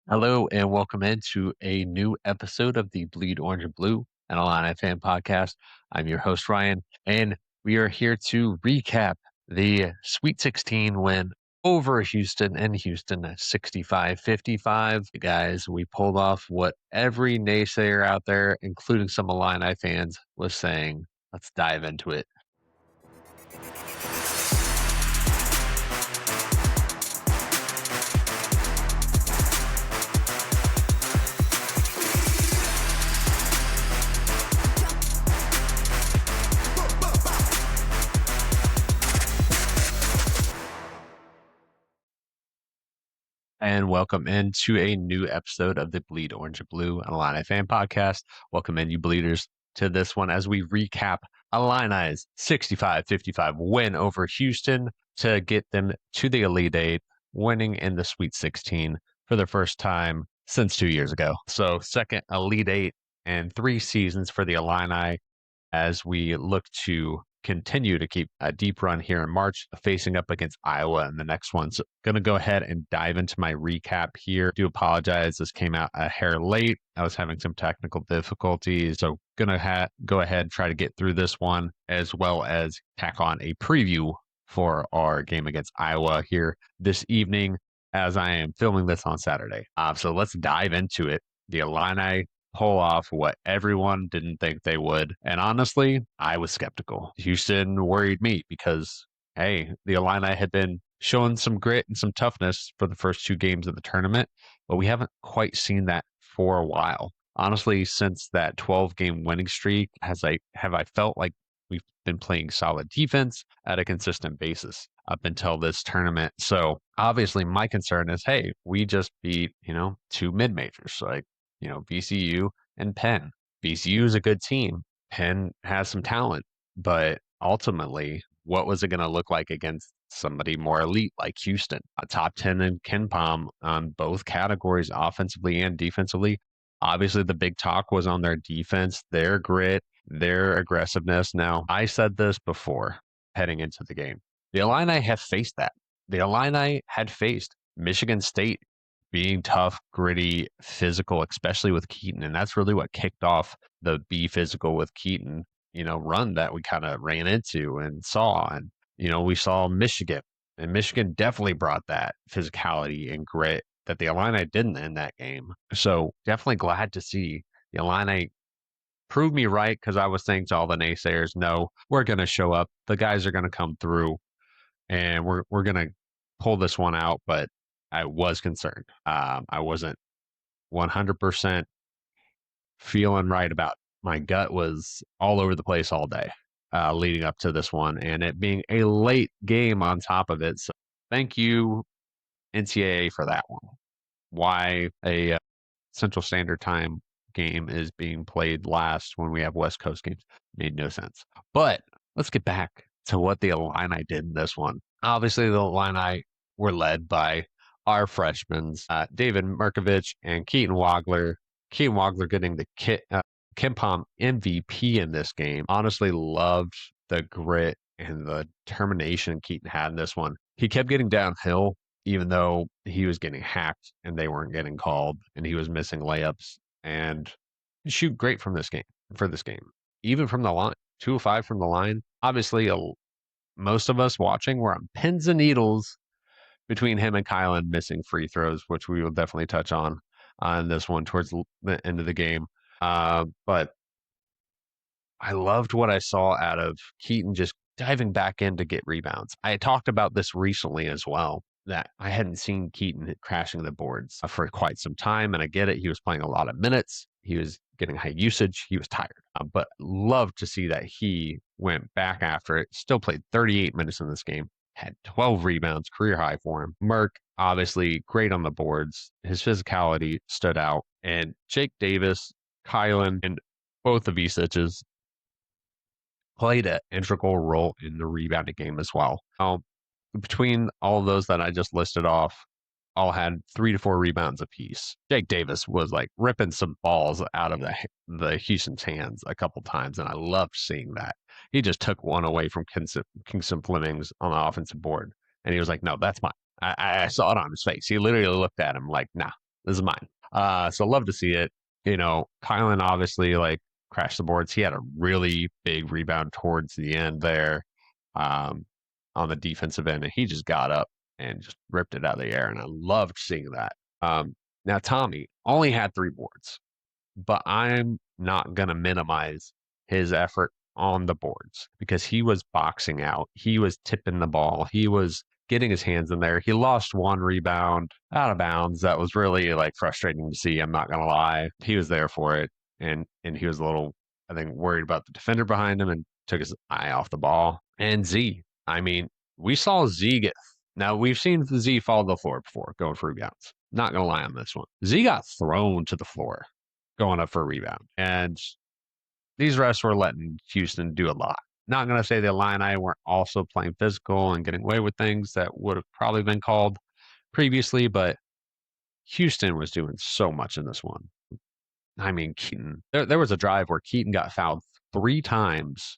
Hello and welcome into a new episode of the Bleed Orange and Blue, an Illini fan podcast. I'm your host, Ryan, and we are here to recap the Sweet 16 win over Houston and Houston at 65-55. Guys, we pulled off what every naysayer out there, including some Illini fans, was saying. Let's dive into it. And welcome into a new episode of the Bleed Orange and Blue, an Illini fan podcast. Welcome in, you bleeders, to this one as we recap Illini's 65-55 win over Houston to get them to the Elite Eight, winning in the Sweet 16 for the first time since 2 years ago. So second Elite Eight and 3 seasons for the Illini as we look to continue to keep a deep run here in March, facing up against Iowa in the next one. So going to go ahead and dive into my recap here. Do apologize. This came out a hair late. I was having some technical difficulties. So going to go ahead and try to get through this one, as well as tack on a preview for our game against Iowa here this evening as I am filming this on Saturday. So let's dive into it. The Illini pull off what everyone didn't think they would. And honestly, I was skeptical. Houston worried me because, hey, the Illini had been showing some grit and some toughness for the first 2 games of the tournament, but we haven't quite seen that for a while. Honestly, since that 12-game winning streak, have I felt like we've been playing solid defense at a consistent basis up until this tournament. So obviously my concern is, hey, we just beat, 2 mid-majors. Like, VCU and Penn. VCU is a good team. Penn has some talent, but ultimately, what was it going to look like against somebody more elite like Houston? A top 10 in KenPom on both categories, offensively and defensively. Obviously, the big talk was on their defense, their grit, their aggressiveness. Now, I said this before heading into the game. The Illini have faced that. The Illini had faced Michigan State being tough, gritty, physical, especially with Keaton. And that's really what kicked off the be physical with Keaton, run that we kind of ran into and saw. And, we saw Michigan, and Michigan definitely brought that physicality and grit that the Illini didn't in that game. So definitely glad to see the Illini prove me right, because I was saying to all the naysayers, no, we're going to show up. The guys are going to come through and we're going to pull this one out. But I was concerned. I wasn't 100% feeling right about it. My gut was all over the place all day leading up to this one, and it being a late game on top of it. So thank you, NCAA, for that one. Why a Central Standard Time game is being played last when we have West Coast games made no sense. But let's get back to what the Illini did in this one. Obviously, the Illini were led by our freshmen, David Merkovich and Keaton Wagler. Keaton Wagler getting the KenPom MVP in this game. Honestly, loved the grit and the determination Keaton had in this one. He kept getting downhill, even though he was getting hacked and they weren't getting called, and he was missing layups. And shoot great from this game for this game, even from the line. 2 of 5 from the line. Obviously, most of us watching were on pins and needles between him and Kylan missing free throws, which we will definitely touch on this one towards the end of the game. But I loved what I saw out of Keaton just diving back in to get rebounds. I talked about this recently as well, that I hadn't seen Keaton crashing the boards for quite some time. And I get it. He was playing a lot of minutes. He was getting high usage. He was tired. But loved to see that he went back after it. Still played 38 minutes in this game. Had 12 rebounds, career high for him. Merk, obviously great on the boards. His physicality stood out. And Jake Davis, Kylan, and both of Isich's played an integral role in the rebounding game as well. Between all of those that I just listed off, all had 3 to 4 rebounds apiece. Jake Davis was like ripping some balls out of the Houston's hands a couple times, and I loved seeing that. He just took one away from Kingston Flemings on the offensive board, and he was like, "No, that's mine." I saw it on his face. He literally looked at him like, "Nah, This is mine. So love to see it. Kylan obviously like crashed the boards. He had a really big rebound towards the end there, um, on the defensive end, and he just got up and just ripped it out of the air. And I loved seeing that. Now Tommy only had 3 boards, but I'm not going to minimize his effort on the boards because he was boxing out. He was tipping the ball. He was getting his hands in there. He lost 1 rebound out of bounds. That was really like frustrating to see. I'm not going to lie. He was there for it. And he was a little, I think, worried about the defender behind him and took his eye off the ball. And Z, I mean, we saw Z get, now we've seen Z fall to the floor before going for rebounds. Not going to lie on this one. Z got thrown to the floor going up for a rebound. And these refs were letting Houston do a lot. Not going to say the Illini weren't also playing physical and getting away with things that would have probably been called previously, but Houston was doing so much in this one. I mean, Keaton, there was a drive where Keaton got fouled 3 times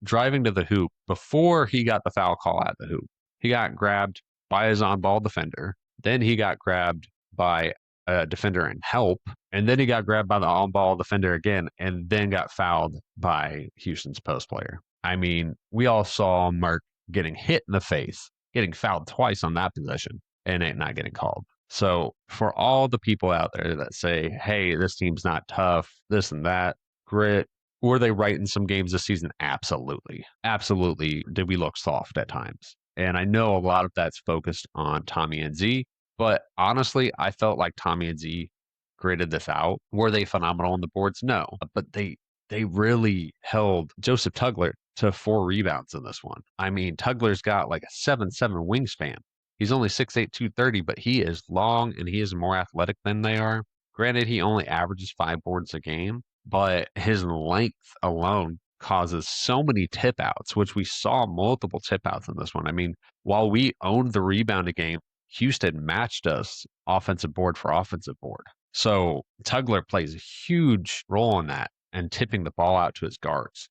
driving to the hoop before he got the foul call at the hoop. He got grabbed by his on ball defender. Then he got grabbed by a defender in help. And then he got grabbed by the on ball defender again and then got fouled by Houston's post player. I mean, we all saw Mark getting hit in the face, getting fouled twice on that possession, and it not getting called. So for all the people out there that say, hey, this team's not tough, this and that, grit, were they right in some games this season? Absolutely. Absolutely. Did we look soft at times? And I know a lot of that's focused on Tommy and Z, but honestly, I felt like Tommy and Z graded this out. Were they phenomenal on the boards? No, but they really held Joseph Tugler to 4 rebounds in this one. I mean, Tugler's got like a 7'7" wingspan. He's only 6'8", 230, but he is long and he is more athletic than they are. Granted, he only averages 5 boards a game, but his length alone causes so many tip outs, which we saw multiple tip outs in this one. I mean, while we owned the rebounding game, Houston matched us offensive board for offensive board. So Tugler plays a huge role in that and tipping the ball out to his guards.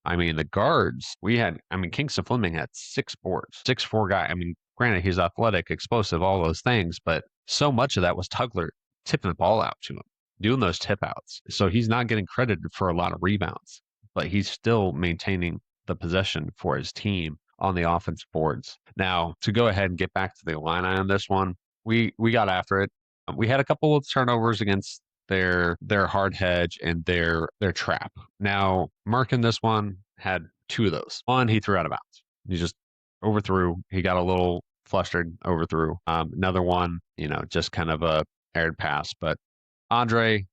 I mean, the guards, Kingston Fleming had 6 boards, 6'4" guy. I mean, granted, he's athletic, explosive, all those things, but so much of that was Tugler tipping the ball out to him, doing those tip outs. So he's not getting credited for a lot of rebounds, but he's still maintaining the possession for his team on the offense boards. Now, to go ahead and get back to the Illini on this one, we got after it. We had a couple of turnovers against their hard hedge and their trap. Now, Mark in this one had 2 of those. One, he threw out of bounds. He just overthrew. He got a little flustered, overthrew. Another one, just kind of a aired pass. But Andre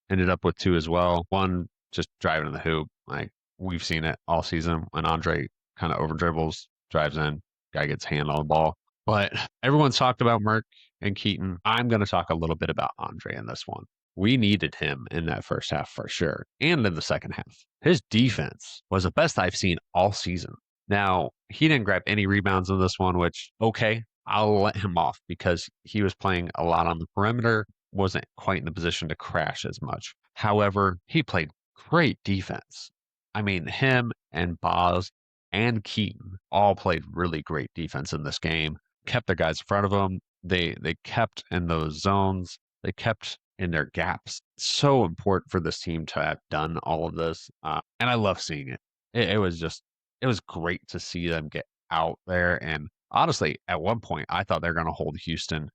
ended up with 2 as well. One just driving in the hoop. Like we've seen it all season when Andre kind of over dribbles, drives in, guy gets hand on the ball. But everyone's talked about Merck and Keaton. I'm going to talk a little bit about Andre in this one. We needed him in that first half for sure, and in the second half. His defense was the best I've seen all season. Now, he didn't grab any rebounds in this one, which, okay, I'll let him off because he was playing a lot on the perimeter, wasn't quite in the position to crash as much. However, he played great defense. I mean, him and Boz and Keaton all played really great defense in this game, kept their guys in front of them. They kept in those zones. They kept in their gaps. So important for this team to have done all of this. And I love seeing it. It was great to see them get out there. And honestly, at one point, I thought they were going to hold Houston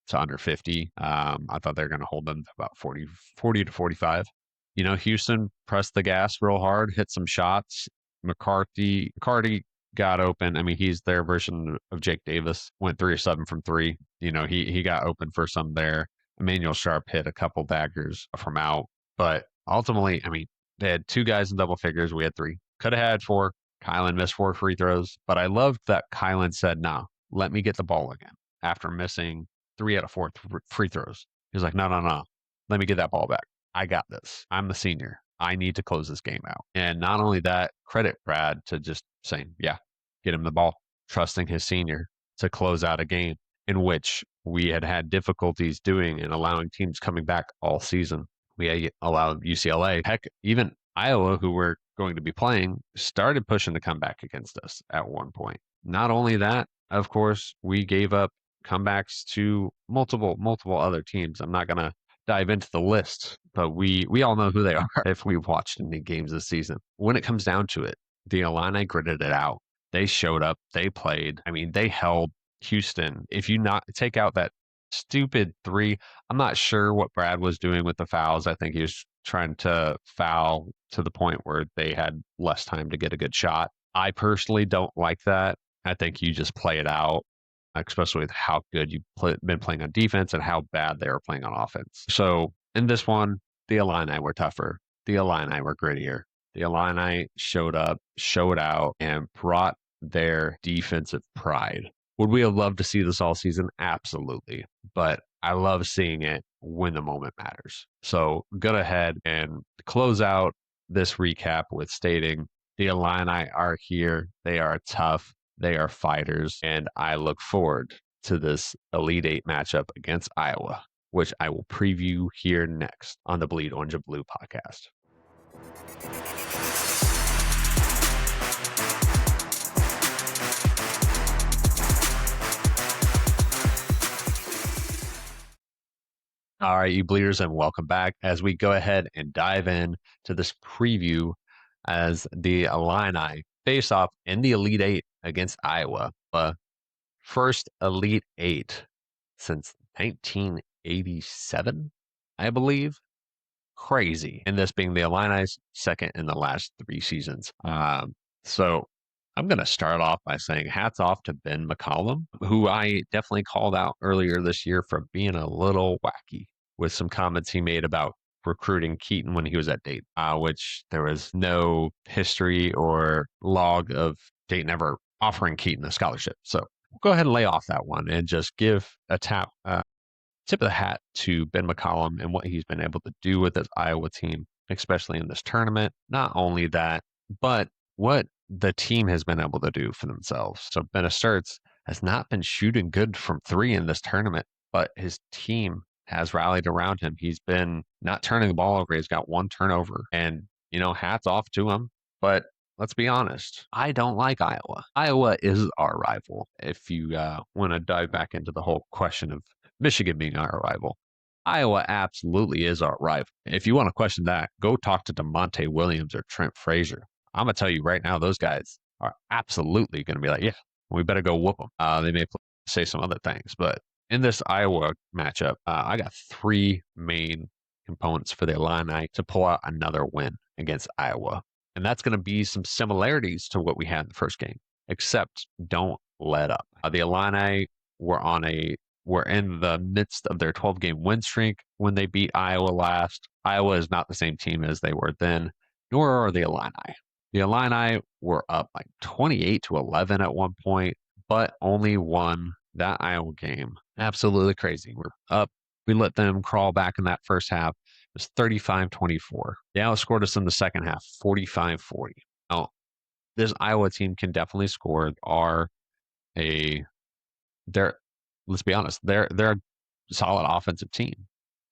to under 50. I thought they were going to hold them to about 40 to 45. Houston pressed the gas real hard, hit some shots. McCarty got open. I mean, he's their version of Jake Davis. Went 3 or 7 from 3. He got open for some there. Emmanuel Sharp hit a couple daggers from out. But ultimately, I mean, they had 2 guys in double figures. We had 3. Could have had 4. Kylan missed 4 free throws. But I loved that Kylan said, no, let me get the ball again. After missing 3 out of 4 free throws. He was like, no. Let me get that ball back. I got this. I'm the senior. I need to close this game out. And not only that, credit Brad to just saying, yeah, get him the ball, trusting his senior to close out a game in which we had difficulties doing and allowing teams coming back all season. We allowed UCLA, heck, even Iowa, who we're going to be playing, started pushing to come back against us at one point. Not only that, of course, we gave up comebacks to multiple other teams. I'm not gonna dive into the list, but we all know who they are if we've watched any games this season. When it comes down to it, the Illini gritted it out. They showed up, they played. I mean, they held Houston. If you not take out that stupid three, I'm not sure what Brad was doing with the fouls. I think he was trying to foul to the point where they had less time to get a good shot. I personally don't like that. I think you just play it out, especially with how good you've been playing on defense and how bad they were playing on offense. So in this one, the Illini were tougher. The Illini were grittier. The Illini showed up, showed out, and brought their defensive pride. Would we have loved to see this all season? Absolutely. But I love seeing it when the moment matters. So go ahead and close out this recap with stating the Illini are here. They are tough. They are fighters. And I look forward to this Elite Eight matchup against Iowa, which I will preview here next on the Bleed Orange and Blue podcast. All right, you bleeders, and welcome back as we go ahead and dive in to this preview as the Illini face off in the Elite Eight against Iowa. First Elite Eight since 1987, I believe. Crazy. And this being the Illini's second in the last 3 seasons. So I'm going to start off by saying hats off to Ben McCollum, who I definitely called out earlier this year for being a little wacky with some comments he made about recruiting Keaton when he was at Dayton, which there was no history or log of Dayton ever offering Keaton a scholarship. So we'll go ahead and lay off that one and just give a tip of the hat to Ben McCollum and what he's been able to do with this Iowa team, especially in this tournament. Not only that, but what the team has been able to do for themselves. So Ben Sturts has not been shooting good from 3 in this tournament, but his team has rallied around him. He's been not turning the ball over. He's got 1 turnover, and, hats off to him. But let's be honest, I don't like Iowa. Iowa is our rival. If you want to dive back into the whole question of Michigan being our rival, Iowa absolutely is our rival. If you want to question that, go talk to DeMonte Williams or Trent Frazier. I'm going to tell you right now, those guys are absolutely going to be like, yeah, we better go whoop them. They may say some other things, but in this Iowa matchup, I got 3 main components for the Illini to pull out another win against Iowa. And that's going to be some similarities to what we had in the first game, except don't let up. The Illini were in the midst of their 12-game win streak when they beat Iowa last. Iowa is not the same team as they were then, nor are the Illini. The Illini were up like 28-11 at one point, but only won that Iowa game. Absolutely crazy. We're up. We let them crawl back in that first half. It was 35-24. They outscored us in the second half, 45-40. Now, this Iowa team can definitely score. Let's be honest, they're a solid offensive team.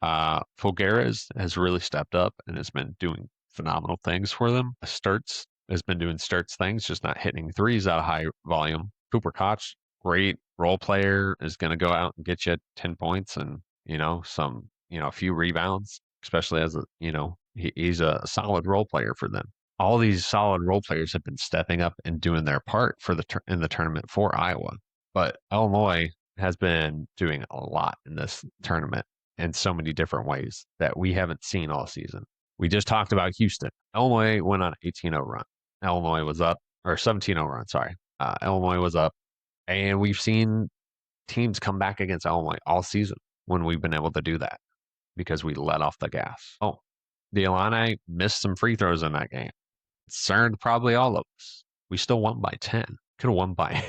Fulgueras has really stepped up and has been doing phenomenal things for them. Sturts has been doing Sturts things, just not hitting threes out of high volume. Cooper Koch, great role player, is going to go out and get you 10 points and, a few rebounds, especially as he's a solid role player for them. All these solid role players have been stepping up and doing their part in the tournament for Iowa. But Illinois has been doing a lot in this tournament in so many different ways that we haven't seen all season. We just talked about Houston. Illinois went on an 18-0 run. Illinois was up, or 17-0 run, sorry. Illinois was up. And we've seen teams come back against Illinois all season when we've been able to do that because we let off the gas. Oh, the Illini missed some free throws in that game. Concerned probably all of us. We still won by 10. Could have won by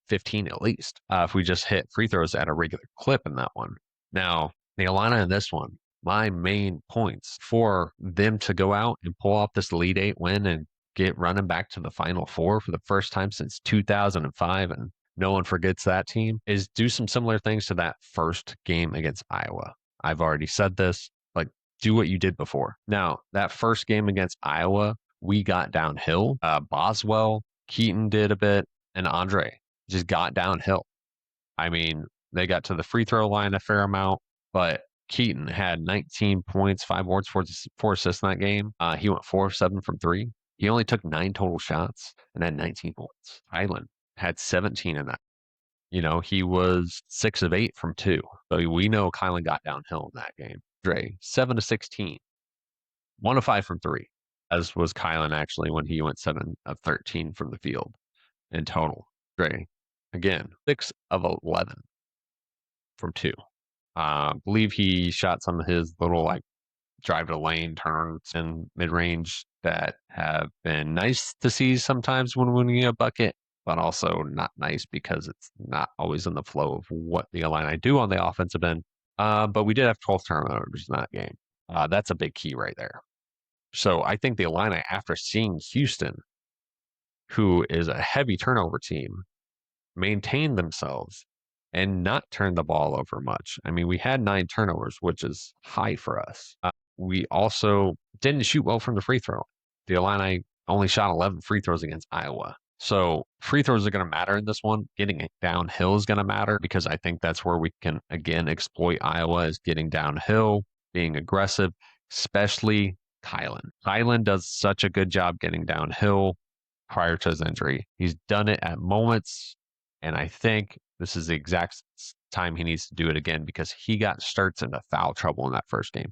15 at least, if we just hit free throws at a regular clip in that one. Now, the Illini in this one, my main points for them to go out and pull off this Elite Eight win and get running back to the Final Four for the first time since 2005, and no one forgets that team, is do some similar things to that first game against Iowa. I've already said this, but do what you did before. Now, that first game against Iowa, we got downhill. Boswell, Keaton did a bit, and Andre just got downhill. I mean, they got to the free throw line a fair amount, but Keaton had 19 points, 5 boards, four assists in that game. He went 4 of 7 from three. He only took 9 total shots and had 19 points. Island had 17 in that. He was 6 of 8 from two. So we know Kylan got downhill in that game. Dre, 7 of 16, 1 of 5 from three, as was Kylan actually when he went 7 of 13 from the field in total. Dre, again, 6 of 11 from two. Believe he shot some of his little like drive to lane turns in mid range that have been nice to see sometimes when winning a bucket, but also not nice because it's not always in the flow of what the Illini do on the offensive end. But we did have 12 turnovers in that game. That's a big key right there. So I think the Illini, after seeing Houston, who is a heavy turnover team, maintain themselves and not turn the ball over much. I mean, we had 9 turnovers, which is high for us. We also didn't shoot well from the free throw. The Illini only shot 11 free throws against Iowa. So free throws are going to matter in this one. Getting it downhill is going to matter because I think that's where we can, again, exploit Iowa is getting downhill, being aggressive, especially Kylan. Kylan does such a good job getting downhill prior to his injury. He's done it at moments, and I think this is the exact time he needs to do it again because he got starts into foul trouble in that first game.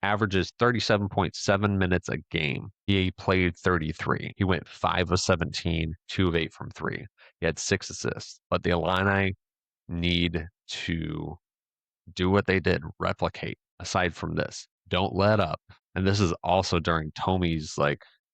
Averages 37.7 minutes a game. He played 33. He went 5 of 17, 2 of 8 from three. He had 6 assists. But the Illini need to do what they did, replicate. Aside from this, don't let up. And this is also during Tommy's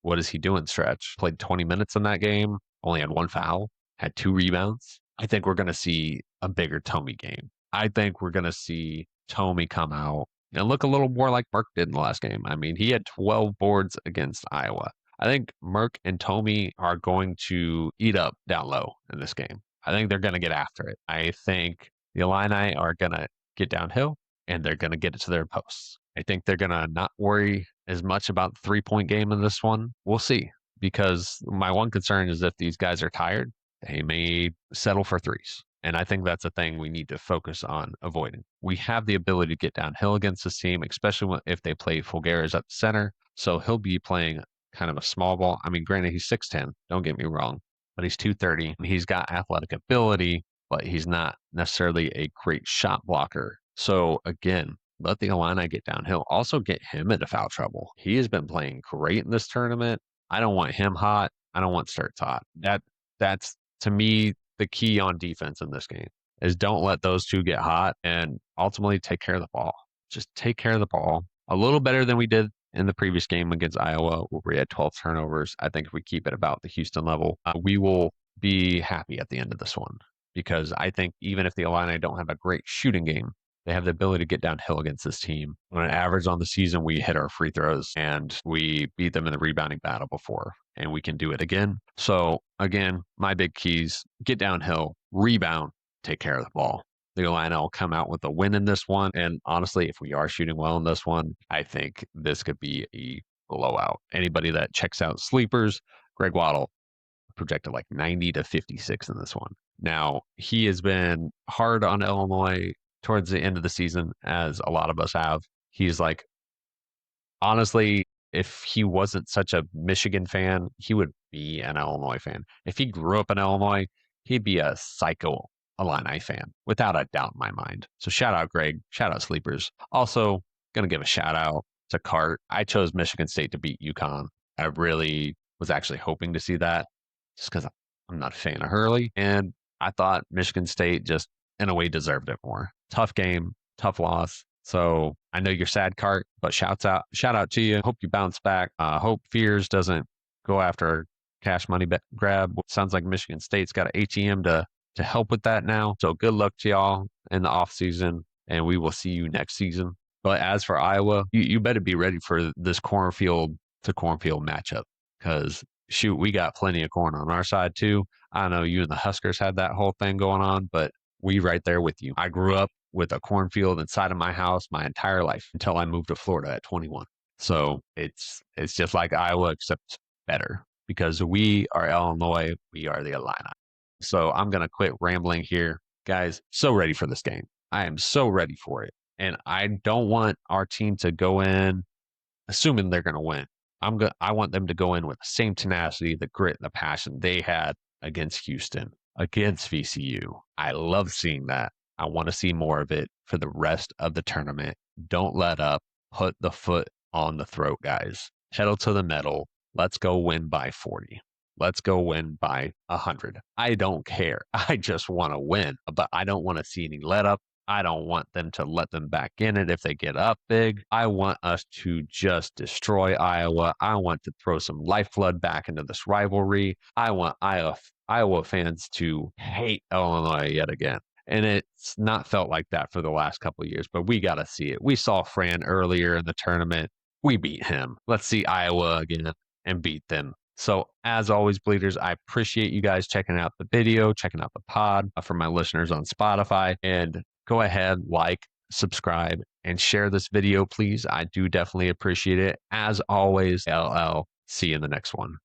what is he doing stretch. Played 20 minutes in that game, only had 1 foul, had 2 rebounds. I think we're going to see a bigger Tommy game. I think we're going to see Tommy come out and look a little more like Merck did in the last game. I mean, he had 12 boards against Iowa. I think Merck and Tommy are going to eat up down low in this game. I think they're going to get after it. I think the Illini are going to get downhill and they're going to get it to their posts. I think they're going to not worry as much about the 3-point game in this one. We'll see. Because my one concern is if these guys are tired, they may settle for threes. And I think that's a thing we need to focus on avoiding. We have the ability to get downhill against this team, especially if they play Fulgares at the center. So he'll be playing kind of a small ball. I mean, granted, he's 6'10", don't get me wrong, but he's 230. He's got athletic ability, but he's not necessarily a great shot blocker. So again, let the Illini get downhill. Also get him into foul trouble. He has been playing great in this tournament. I don't want him hot. I don't want Sturts hot. That's to me the key on defense in this game is don't let those two get hot and ultimately take care of the ball. Just take care of the ball a little better than we did in the previous game against Iowa where we had 12 turnovers. I think if we keep it about the Houston level, we will be happy at the end of this one because I think even if the Illini don't have a great shooting game, they have the ability to get downhill against this team. On an average on the season, we hit our free throws and we beat them in the rebounding battle before, and we can do it again. So again, my big keys, get downhill, rebound, take care of the ball. The Illini will come out with a win in this one. And honestly, if we are shooting well in this one, I think this could be a blowout. Anybody that checks out sleepers, Greg Waddle projected like 90 to 56 in this one. Now, he has been hard on Illinois towards the end of the season, as a lot of us have. He's like, honestly, if he wasn't such a Michigan fan, he would be an Illinois fan. If he grew up in Illinois, he'd be a psycho Illini fan, without a doubt in my mind. So shout out Greg, shout out Sleepers. Also, gonna give a shout out to Cart. I chose Michigan State to beat UConn. I really was actually hoping to see that just because I'm not a fan of Hurley. And I thought Michigan State just, in a way, deserved it more. Tough game, tough loss. So I know you're sad, Cart, but shout out to you. Hope you bounce back. Hope Fears doesn't go after cash money grab. Sounds like Michigan State's got an ATM to help with that now. So good luck to y'all in the off season, and we will see you next season. But as for Iowa, you better be ready for this cornfield to cornfield matchup because shoot, we got plenty of corn on our side too. I know you and the Huskers had that whole thing going on, but we right there with you. I grew up with a cornfield inside of my house my entire life until I moved to Florida at 21. So it's just like Iowa, except better because we are Illinois. We are the Illini. So I'm going to quit rambling here. Guys, so ready for this game. I am so ready for it. And I don't want our team to go in assuming they're going to win. I want them to go in with the same tenacity, the grit, and the passion they had against Houston, against VCU. I love seeing that. I want to see more of it for the rest of the tournament. Don't let up. Put the foot on the throat, guys. Pedal to the metal. Let's go win by 40. Let's go win by 100. I don't care. I just want to win, but I don't want to see any let up. I don't want them to let them back in it if they get up big. I want us to just destroy Iowa. I want to throw some lifeblood back into this rivalry. I want Iowa fans to hate Illinois yet again. And it's not felt like that for the last couple of years, but we got to see it. We saw Fran earlier in the tournament. We beat him. Let's see Iowa again and beat them. So, as always, Bleeders, I appreciate you guys checking out the video, checking out the pod for my listeners on Spotify. And go ahead, like, subscribe, and share this video, please. I do definitely appreciate it. As always, LL. See you in the next one.